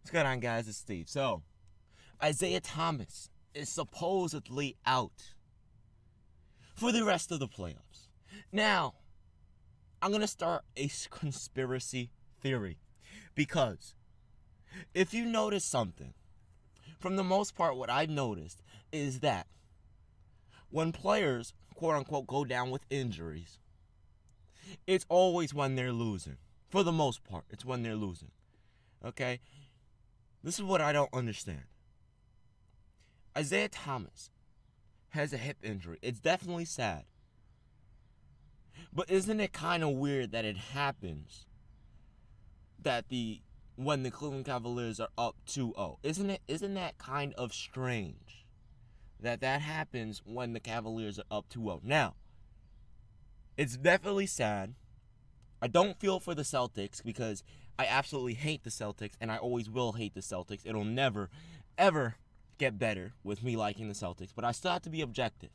What's going on, guys? It's Steve. So, Isaiah Thomas is supposedly out for the rest of the playoffs. Now, I'm going to start a conspiracy theory because if you notice something, from the most part, what I've noticed is that when players, quote-unquote, go down with injuries, it's always when they're losing. For the most part, it's when they're losing. Okay? This is what I don't understand. Isaiah Thomas has a hip injury. It's definitely sad. But isn't it kind of weird that it happens that when the Cleveland Cavaliers are up 2-0? Isn't that kind of strange that happens when the Cavaliers are up 2-0? Now, it's definitely sad. I don't feel for the Celtics because I absolutely hate the Celtics, and I always will hate the Celtics. It'll never, ever get better with me liking the Celtics, but I still have to be objective.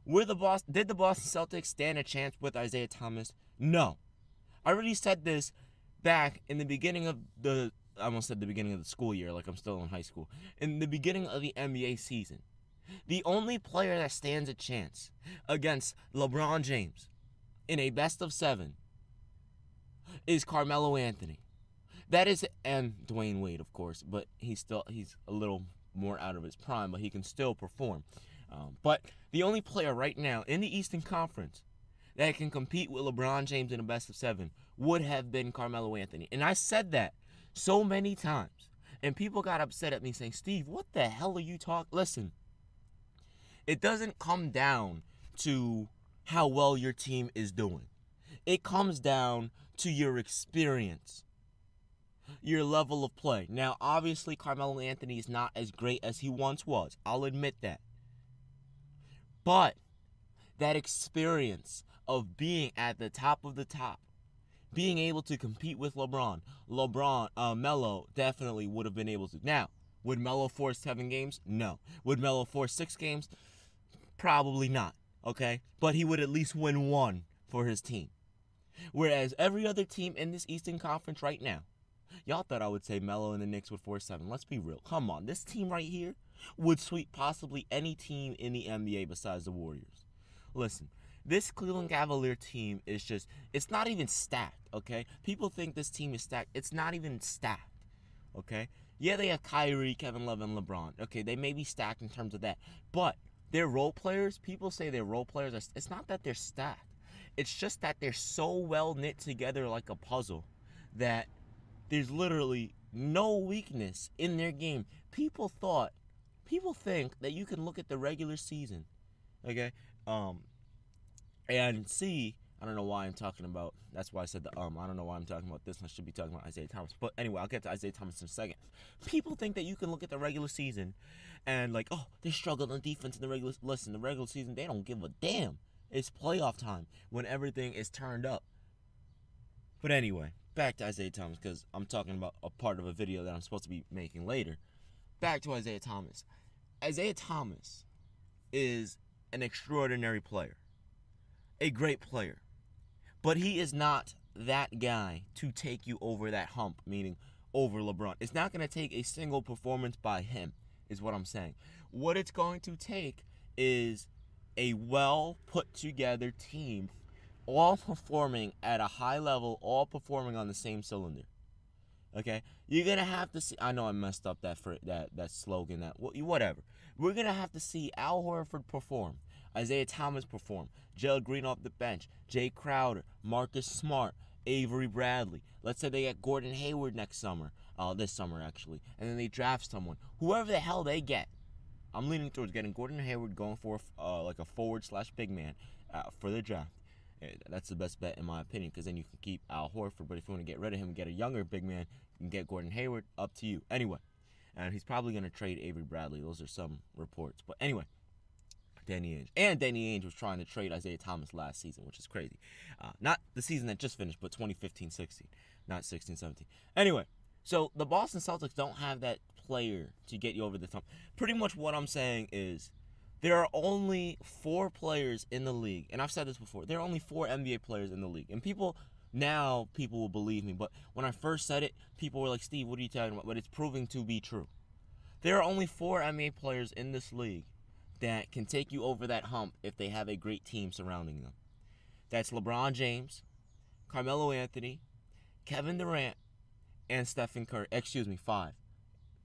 Did the Boston Celtics stand a chance with Isaiah Thomas? No. I already said this back in the beginning of I almost said the beginning of the school year, like I'm still in high school. In the beginning of the NBA season, the only player that stands a chance against Lebron James in a best-of-7 is Carmelo Anthony. And Dwyane Wade, of course, but he's a little more out of his prime, but he can still perform. But the only player right now in the Eastern Conference that can compete with LeBron James in a best-of-7 would have been Carmelo Anthony. And I said that so many times, and people got upset at me saying, Steve, what the hell are you talking? Listen, it doesn't come down to how well your team is doing. It comes down to your experience, your level of play. Now, obviously, Carmelo Anthony is not as great as he once was. I'll admit that. But that experience of being at the top of the top, being able to compete with Melo definitely would have been able to. Now, would Melo force 7 games? No. Would Melo force 6 games? Probably not. Okay? But he would at least win 1 for his team. Whereas every other team in this Eastern Conference right now, y'all thought I would say Melo and the Knicks would force 7. Let's be real. Come on. This team right here would sweep possibly any team in the NBA besides the Warriors. Listen, this Cleveland Cavalier team is it's not even stacked, okay? People think this team is stacked. It's not even stacked, okay? Yeah, they have Kyrie, Kevin Love, and LeBron. Okay, they may be stacked in terms of that. But they're role players. People say they're role players. It's not that they're stacked. It's just that they're so well knit together like a puzzle that there's literally no weakness in their game. People think that you can look at the regular season, okay, and see, I don't know why I'm talking about, that's why I said I don't know why I'm talking about this. I should be talking about Isaiah Thomas. But anyway, I'll get to Isaiah Thomas in a second. People think that you can look at the regular season and like, oh, they struggled on defense in the regular season, they don't give a damn. It's playoff time when everything is turned up. But anyway, back to Isaiah Thomas because I'm talking about a part of a video that I'm supposed to be making later. Back to Isaiah Thomas. Isaiah Thomas is an extraordinary player. A great player. But he is not that guy to take you over that hump, meaning over LeBron. It's not going to take a single performance by him, is what I'm saying. What it's going to take is a well put together team, all performing at a high level, all performing on the same cylinder. Okay, you're gonna have to see. I know I messed up that slogan. Whatever. We're gonna have to see Al Horford perform, Isaiah Thomas perform, Gerald Green off the bench, Jay Crowder, Marcus Smart, Avery Bradley. Let's say they get Gordon Hayward this summer actually, and then they draft someone, whoever the hell they get. I'm leaning towards getting Gordon Hayward, going for like a forward/big man for the draft. That's the best bet in my opinion, because then you can keep Al Horford. But if you want to get rid of him and get a younger big man, you can get Gordon Hayward. Up to you. Anyway, and he's probably going to trade Avery Bradley. Those are some reports. But anyway, Danny Ainge was trying to trade Isaiah Thomas last season, which is crazy. Not the season that just finished, but 2015-16, not 16-17. Anyway, so the Boston Celtics don't have that player to get you over the top. Pretty much what I'm saying is there are only 4 players in the league, and I've said this before, there are only 4 NBA players in the league, and people Now people will believe me. But when I first said it, people were like, Steve, what are you talking about? But it's proving to be true. There are only 4 NBA players in this league that can take you over that hump if they have a great team surrounding them. That's LeBron James, Carmelo Anthony, Kevin Durant, and Stephen Curry. Excuse me, 5.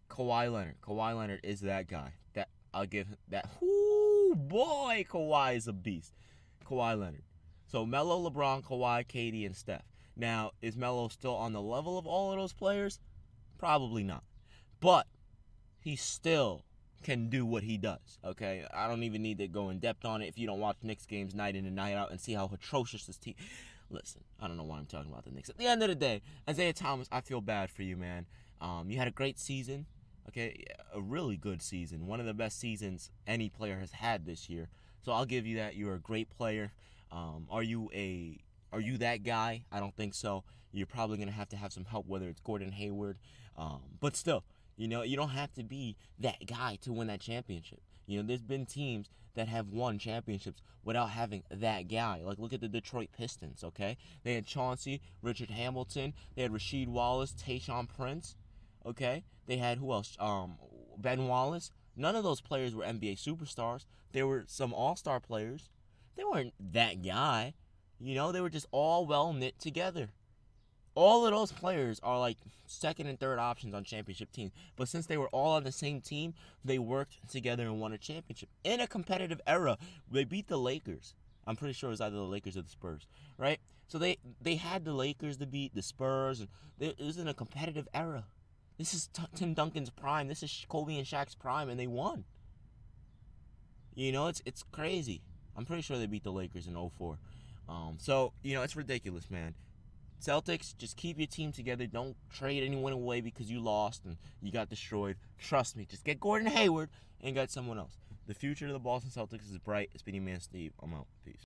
Kawhi Leonard. Kawhi Leonard is that guy. That I'll give him that. Whoo, boy, Kawhi is a beast. Kawhi Leonard. So Melo, LeBron, Kawhi, KD, and Steph. Now, is Melo still on the level of all of those players? Probably not. But he still can do what he does, okay? I don't even need to go in depth on it if you don't watch Knicks games night in and night out and see how atrocious this team... Listen, I don't know why I'm talking about the Knicks. At the end of the day, Isaiah Thomas, I feel bad for you, man. You had a great season, okay? A really good season. One of the best seasons any player has had this year. So I'll give you that. You're a great player. Are you that guy? I don't think so. You're probably going to have some help, whether it's Gordon Hayward. But still, you don't have to be that guy to win that championship. There's been teams that have won championships without having that guy. Like, look at the Detroit Pistons, okay? They had Chauncey, Richard Hamilton. They had Rasheed Wallace, Tayshaun Prince, okay? They had, who else? Ben Wallace. None of those players were NBA superstars. They were some all-star players. They weren't that guy. They were just all well-knit together. All of those players are like second and third options on championship teams. But since they were all on the same team, they worked together and won a championship. In a competitive era, they beat the Lakers. I'm pretty sure it was either the Lakers or the Spurs, right? So they had the Lakers to beat the Spurs. And it was in a competitive era. This is Tim Duncan's prime. This is Kobe and Shaq's prime, and they won. It's crazy. I'm pretty sure they beat the Lakers in 2004. So, it's ridiculous, man. Celtics, just keep your team together. Don't trade anyone away because you lost and you got destroyed. Trust me. Just get Gordon Hayward and get someone else. The future of the Boston Celtics is bright. It's been your man, Steve. I'm out. Peace.